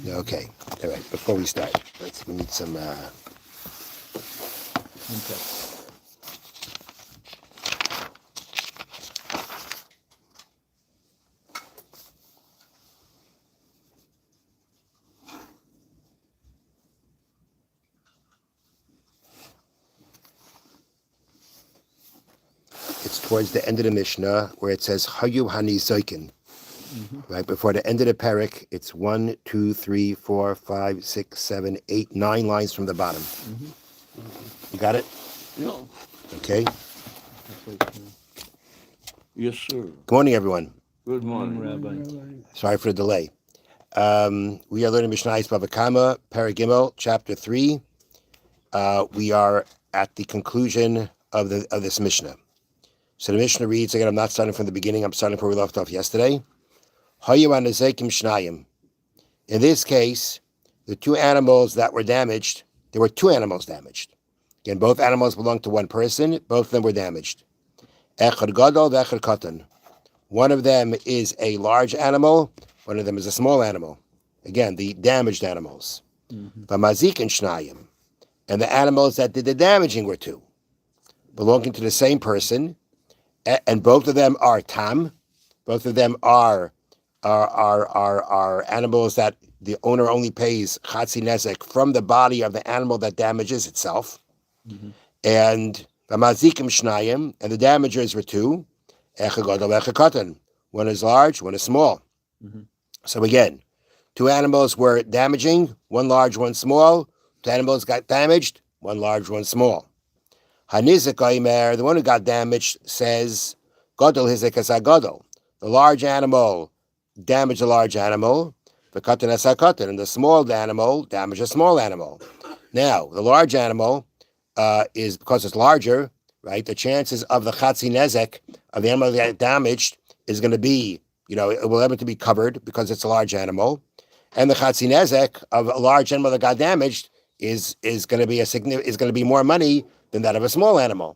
Okay. All right. Before we start, we need some. It's towards the end of the Mishnah where it says Hayu Hani Zoikin. Right before the end of the parak, it's 1, 2, 3, 4, 5, 6, 7, 8, 9 lines from the bottom. You got it? No. Okay. Yes, sir. Good morning, everyone. Good morning, Rabbi. Sorry for the delay. We are learning Mishna Bava Kamma, Parak Gimel, chapter 3. We are at the conclusion of this Mishnah. So the Mishnah reads again. I'm not starting from the beginning. I'm starting from where we left off yesterday. In this case, the two animals that were damaged, there were two animals damaged. Again, both animals belonged to one person. Both of them were damaged. Echad gadol ve'echad katan. One of them is a large animal. One of them is a small animal. Again, the damaged animals. V'mazikin shnayim. And the animals that did the damaging were two, belonging to the same person. And both of them are tam. Both of them are animals that the owner only pays chatzi nezek from the body of the animal that damages itself. And the mazikim shnayim, and the damagers were two. Echad gadol ve'echad katan. One is large, one is small. So again, two animals were damaging, one large, one small. Two animals got damaged, one large, one small. Hanizek oimer, the one who got damaged, says, gadol hizek asa gadol. The large animal damaged the large animal, the katan asa katan, and the small animal damaged a small animal. Now, the large animal is, because it's larger, right, the chances of the chatzi nezek, of the animal that got damaged, is going to be, it will able to be covered because it's a large animal. And the chatzi nezek of a large animal that got damaged is going to be more money than that of a small animal.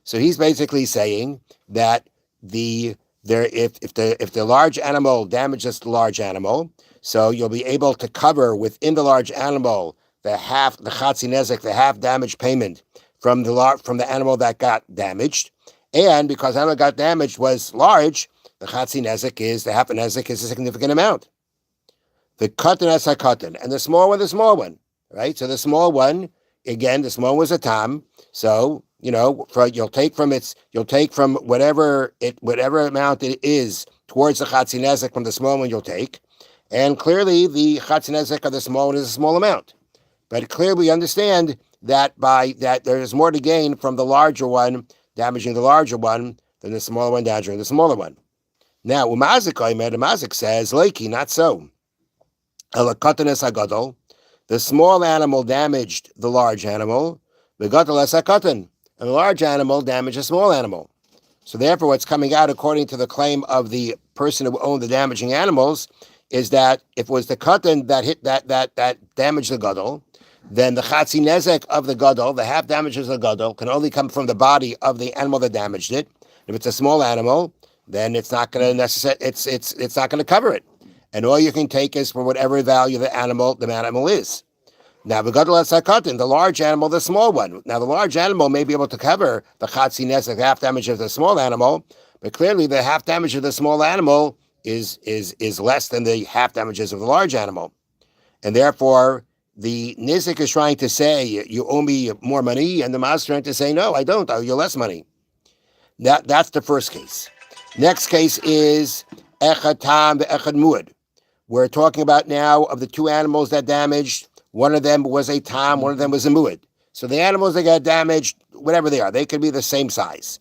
So he's basically saying that if the large animal damages the large animal, so you'll be able to cover within the large animal the chatzi nezek, the half damage payment from the animal that got damaged, and because the animal got damaged was large, the chatzi nezek the half nezek is a significant amount. The katan asa katan, and the small one, right? So the small one, again, the small one was a tam. So you'll take from whatever amount it is towards the chatzi nezek from the small one you'll take, and clearly the chatzi nezek of the small one is a small amount. But clearly we understand that by that there is more to gain from the larger one damaging the larger one than the smaller one damaging the smaller one. Now, Umazik says, Leiki, not so. The small animal damaged the large animal, and the large animal damaged the small animal. So therefore, what's coming out, according to the claim of the person who owned the damaging animals, is that if it was the katan that damaged the gadol, then the chatzi nezek of the gadol, the half damages of the gadol, can only come from the body of the animal that damaged it. If it's a small animal, then it's not going to it's not going to cover it, and all you can take is for whatever value the animal is. Now the gadol katan, the large animal, the small one. Now the large animal may be able to cover the chatzi nezek, the half damage of the small animal, but clearly the half damage of the small animal is less than the half damages of the large animal, and therefore the nizik is trying to say you owe me more money, and the master trying to say no, I don't. I owe you less money. That's the first case. Next case is echad tam ve'echad muad. We're talking about now of the two animals that damaged. One of them was a tam, one of them was a muad. So the animals that got damaged, whatever they are, they could be the same size.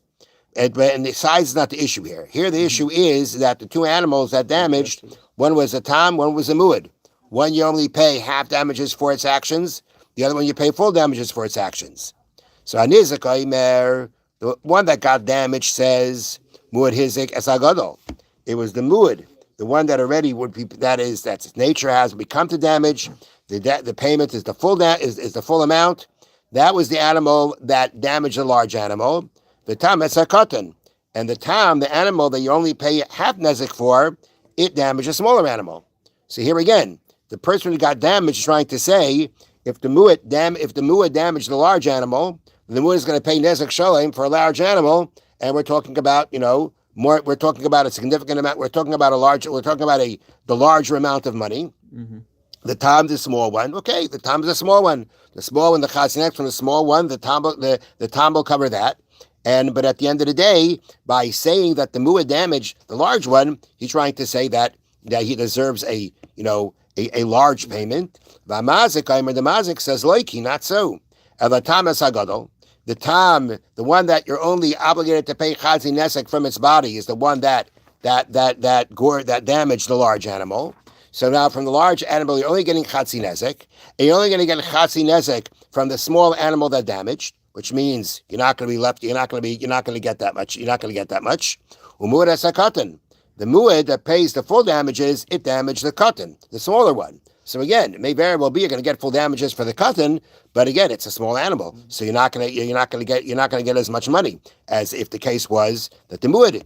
And the size is not the issue here. Here the issue is that the two animals that damaged, one was a tam, one was a muad. One you only pay half damages for its actions. The other one you pay full damages for its actions. So Anizak Aimer, the one that got damaged, says muad hizik es agadol. It was the muad, the one that already would be that's its nature has become to damage. The payment is the full is the full amount. That was the animal that damaged the large animal. The tam es katan, And the tam, the animal that you only pay half nezek for, it damaged a smaller animal. So here again, the person who got damaged is trying to say, if the mu'at damaged the large animal, the mu'at is going to pay nezek shalem for a large animal, and we're talking about, more. We're talking about a significant amount. We're talking about the larger amount of money. Mm-hmm. The tam, the small one. Okay, the tam is a small one. The small one, the chazinek from the small one. The tam will cover that. But at the end of the day, by saying that the mu'ah damaged the large one, he's trying to say that he deserves a large payment. The mazik says loiki, not so. The tam, the one that you're only obligated to pay chazi nesek from its body, is the one that damaged the large animal. So now from the large animal, you're only getting chatzi nezek, and you're only going to get chatzi nezek from the small animal that damaged, which means you're not going to get that much. You're not going to get that much. Umuad esakatan. The muad that pays the full damages, it damaged the katan, the smaller one. So again, it may very well be you're going to get full damages for the katan, but again, it's a small animal, so you're not going to get as much money as if the case was that the muad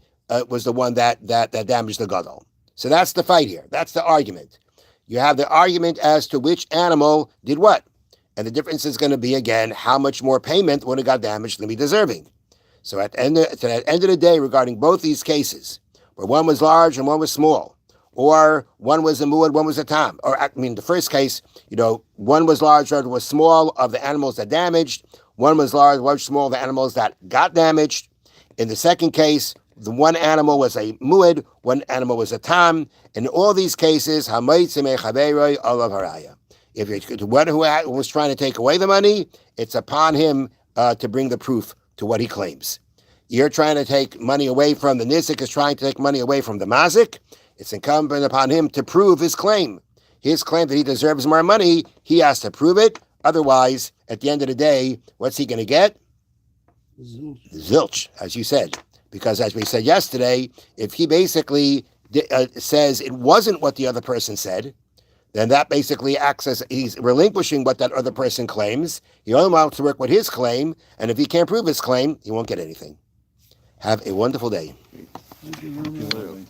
was the one that damaged the gadol. So that's the fight here. That's the argument. You have the argument as to which animal did what. And the difference is going to be, again, how much more payment when it got damaged than be deserving. So at the end of the day, regarding both these cases, where one was large and one was small, or one was a muad, one was a tam, or the first case, one was large, one was small of the animals that damaged, one was large, one was small of the animals that got damaged. In the second case, the one animal was a muad, one animal was a tam. In all these cases, if the one who was trying to take away the money, it's upon him to bring the proof to what he claims. You're trying to take money away from the nizik, is trying to take money away from the mazik. It's incumbent upon him to prove his claim. His claim that he deserves more money, he has to prove it. Otherwise, at the end of the day, what's he going to get? Zilch, as you said. Because as we said yesterday, if he basically says it wasn't what the other person said, then that basically acts as he's relinquishing what that other person claims. He only wants to work with his claim, and if he can't prove his claim, he won't get anything. Have a wonderful day. Thank you.